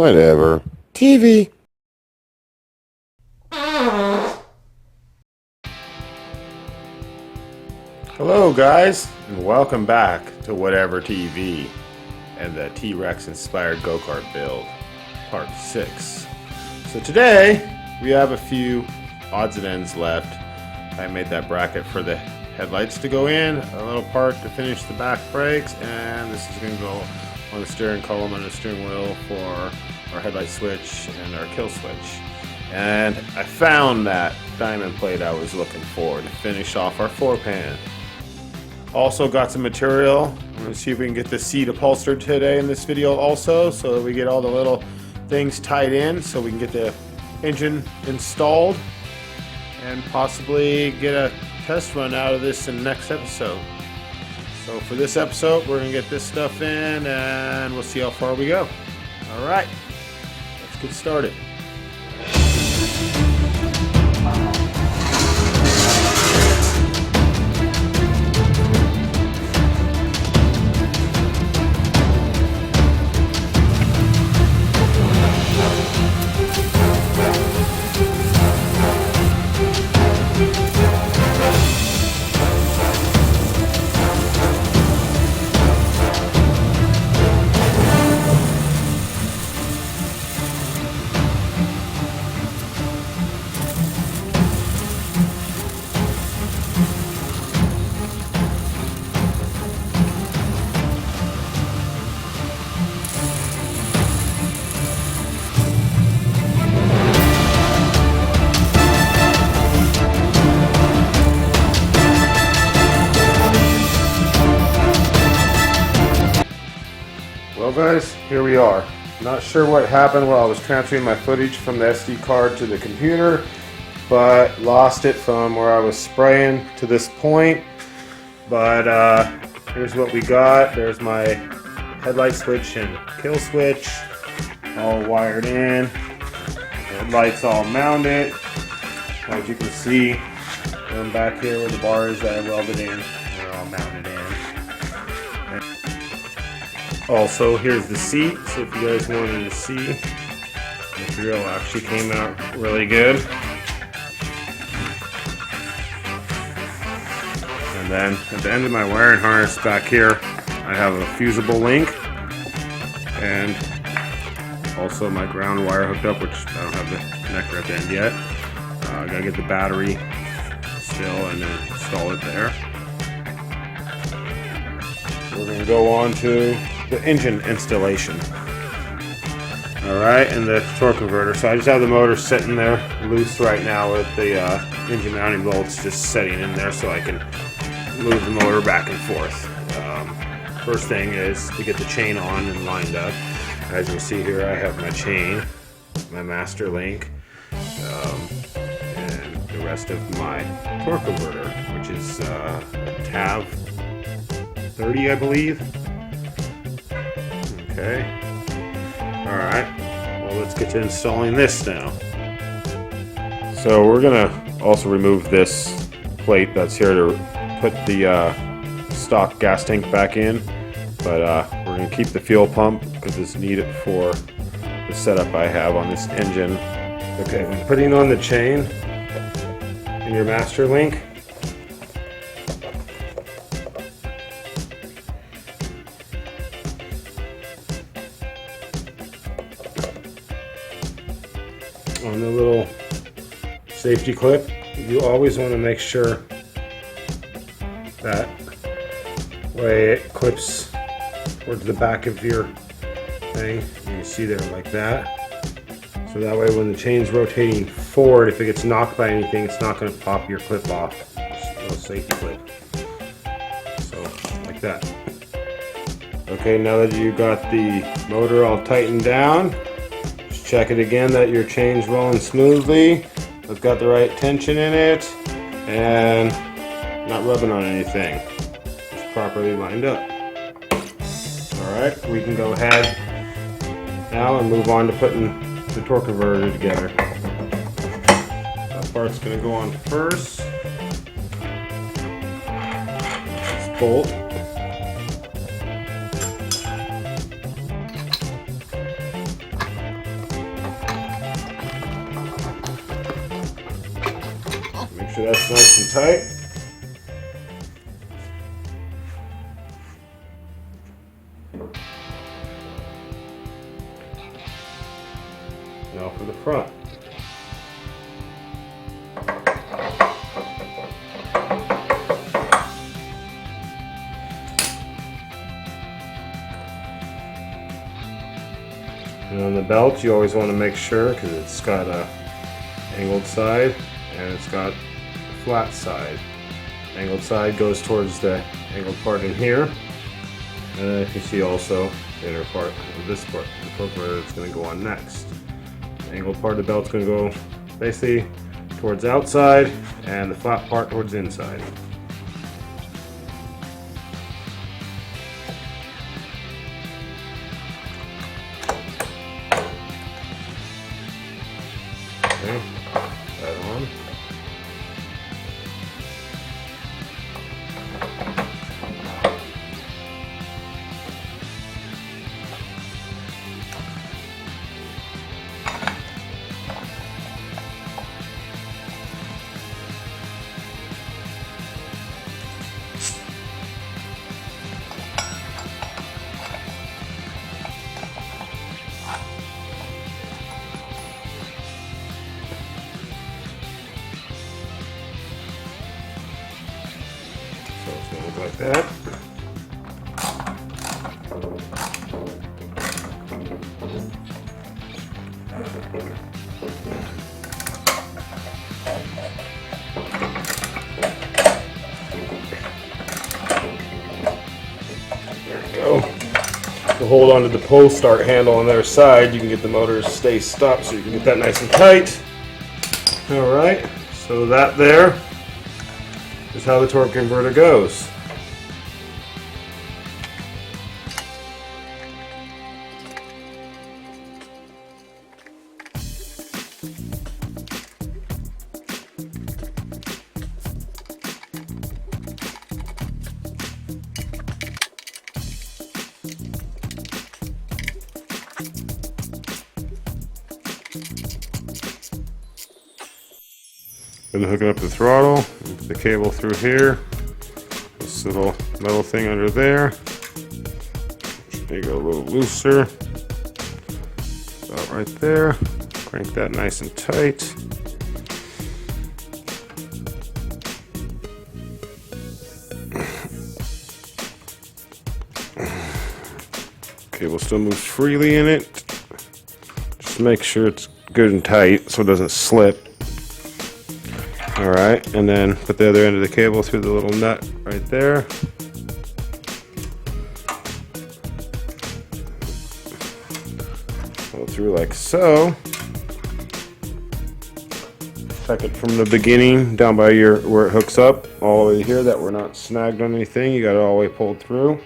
Whatever. TV. Hello guys, and welcome back to WhateverTv and the T-Rex Inspired Go-Kart build, part 6. So today, we have a few odds and ends left. I made that bracket for the headlights to go in, a little part to finish the back brakes, and this is going to go on the steering column and the steering wheel for our headlight switch and our kill switch. And I found that diamond plate I was looking for to finish off our floor pan. Also got some material. I'm going to see if we can get the seat upholstered today in this video also, so that we get all the little things tied in so we can get the engine installed and possibly get a test run out of this in the next episode. So for this episode, we're going to get this stuff in and we'll see how far we go. Alright, let's get started. Well guys, here we are. Not sure what happened while I was transferring my footage from the SD card to the computer, but lost it from where I was spraying to this point. But here's what we got. There's my headlight switch and kill switch all wired in. Headlights all mounted. As you can see, going back here where the bar is that I welded in, they're all mounted in. Also, here's the seat, so if you guys wanted to see, the material actually came out really good. And then at the end of my wiring harness back here, I have a fusible link and also my ground wire hooked up, which I don't have the connector at the end yet. I gotta get the battery still and then install it there. We're gonna go on to the engine installation. Alright, and the torque converter. So I just have the motor sitting there loose right now with the engine mounting bolts just setting in there so I can move the motor back and forth. First thing is to get the chain on and lined up. As you can see here, I have my chain, my master link, and the rest of my torque converter, which is a TAV 30, I believe. Okay. Alright. Well, let's get to installing this now. So we're going to also remove this plate that's here to put the stock gas tank back in. But we're going to keep the fuel pump because it's needed for the setup I have on this engine. Okay, I'm putting on the chain in your master link. On the little safety clip, you always want to make sure that way it clips towards the back of your thing. You can see there like that. So that way when the chain's rotating forward, if it gets knocked by anything, it's not going to pop your clip off. Just a little safety clip. So, like that. Okay, now that you got the motor all tightened down, check it again that your chain's rolling smoothly. It's got the right tension in it and not rubbing on anything. It's properly lined up. Alright, we can go ahead now and move on to putting the torque converter together. That part's going to go on first. This bolt. sure that's nice and tight. Now for the front. And on the belt, you always want to make sure, because it's got a angled side and it's got a flat side. Angled side goes towards the angled part in here, and then you can see also the inner part of this part, the part where it's going to go on next. The angled part of the belt's going to go basically towards outside, and the flat part towards inside. Okay, that on. So it's going to look like that. There we go. To hold onto the pull start handle on the other side, you can get the motor to stay stopped, so you can get that nice and tight. Alright, so that there is how the torque converter goes. Then hooking up the throttle, the cable through here, this little metal thing under there. Make it a little looser, about right there. Crank that nice and tight. Cable still moves freely in it. Just make sure it's good and tight so it doesn't slip. Alright, and then put the other end of the cable through the little nut right there. Go through like so. Check it from the beginning down by where it hooks up, all the way here, that we're not snagged on anything. You got it all the way pulled through.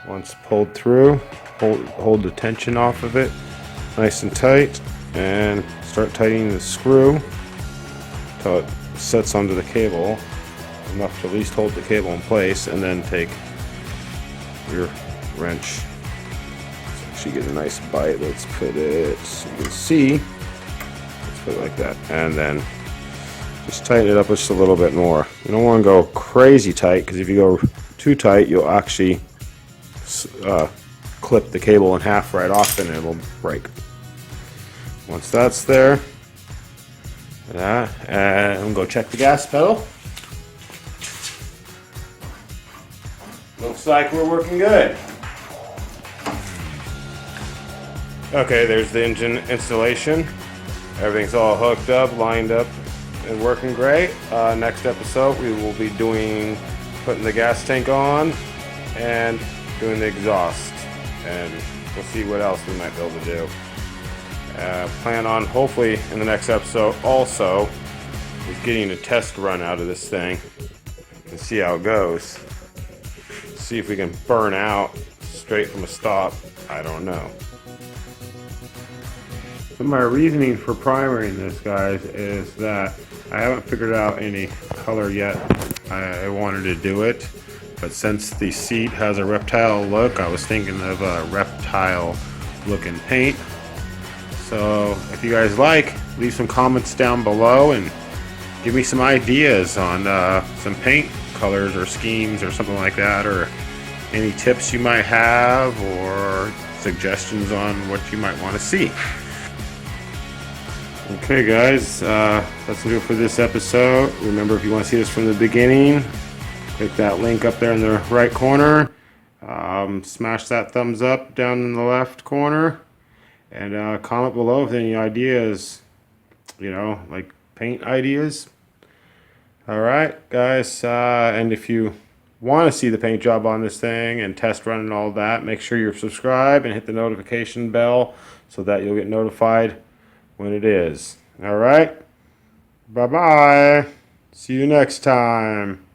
Once pulled through, hold the tension off of it nice and tight, and start tightening the screw until it sets onto the cable enough to at least hold the cable in place, and then take your wrench. So you get a nice bite. Let's put it so you can see. Let's put it like that, and then just tighten it up just a little bit more. You don't want to go crazy tight, because if you go too tight, you'll actually clip the cable in half right off, and it'll break. Once that's there, and I'm going to check the gas pedal. Looks like we're working good. Okay, there's the engine installation. Everything's all hooked up, lined up, and working great. Next episode, we will be putting the gas tank on and doing the exhaust, and we'll see what else we might be able to do. Plan on, hopefully in the next episode also, is getting a test run out of this thing and see how it goes. See if we can burn out straight from a stop. I don't know. So my reasoning for primering this, guys, is that I haven't figured out any color yet. I wanted to do it, but since the seat has a reptile look, I was thinking of a reptile looking paint. So if you guys like, leave some comments down below, and give me some ideas on some paint colors or schemes or something like that, or any tips you might have or suggestions on what you might want to see. Okay guys, that's do it for this episode. Remember, if you want to see this from the beginning, click that link up there in the right corner. Smash that thumbs up down in the left corner, and comment below with any ideas, like paint ideas. Alright guys, and if you want to see the paint job on this thing and test run and all that, make sure you're subscribed and hit the notification bell so that you'll get notified when it is. Alright, bye bye, see you next time.